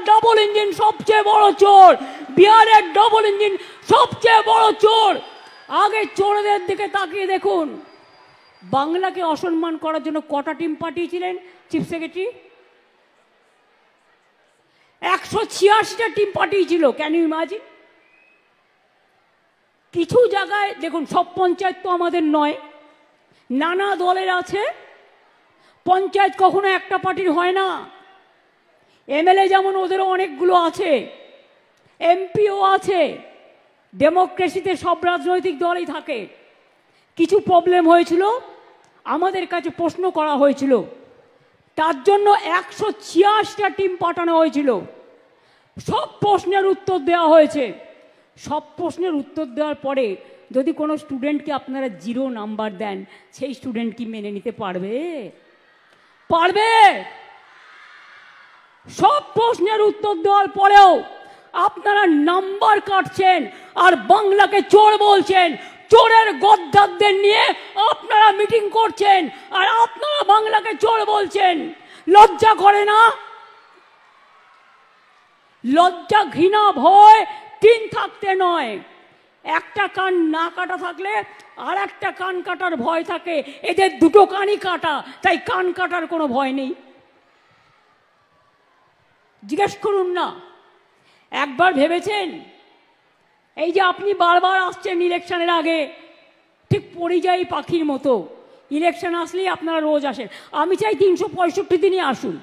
Double engine সবচেয়ে বড় চোর, বিহারের ডবল ইঞ্জিন সবচেয়ে বড় চোর। আগে চোরদের দিকে তাকিয়ে দেখুন, বাংলাকে অসম্মান করার জন্য কটা টিম পাঠিয়েছিলেন চিফ সেক্রেটারি? 186টা টিম পাঠিয়েছিল। Can you imagine? কিছু জায়গায় দেখুন, সব পঞ্চায়েত তো আমাদের নয়, নানা দলের আছে। পঞ্চায়েত কখনো একটা পার্টির হয় না। এমএলএ যেমন ওদেরও অনেকগুলো আছে, এমপিও আছে। ডেমোক্রেসিতে সব রাজনৈতিক দলই থাকে। কিছু প্রবলেম হয়েছিল, আমাদের কাছে প্রশ্ন করা হয়েছিল, তার জন্য 186টা টিম পাঠানো হয়েছিল। সব প্রশ্নের উত্তর দেওয়া হয়েছে। সব প্রশ্নের উত্তর দেওয়ার পরে যদি কোনো স্টুডেন্টকে আপনারা 0 নাম্বার দেন, সেই স্টুডেন্ট কি মেনে নিতে পারবে? পারবে? সব প্রশ্নের উত্তর দেওয়ার পরেও আপনারা নাম্বার কাটছেন আর বাংলাকে চোর বলছেন। চোরের গদ্দারদের নিয়ে আপনারা মিটিং করছেন আর আপনারা বাংলাকে চোর বলছেন। লজ্জা করে না? লজ্জা, ঘৃণা, ভয় 3 থাকতে নয়, একটা কান না কাটা থাকলে আর একটা কান কাটার ভয় থাকে। এদের দুটো কানই কাটা, তাই কান কাটার কোনো ভয় নেই। জিজ্ঞেস করুন না, একবার ভেবেছেন এই যে আপনি বারবার আসছেন ইলেকশনের আগে, ঠিক পরিযায়ী পাখির মতো, ইলেকশন আসলেই আপনারা রোজ আসেন। আমি চাই 365 দিনই আসুন।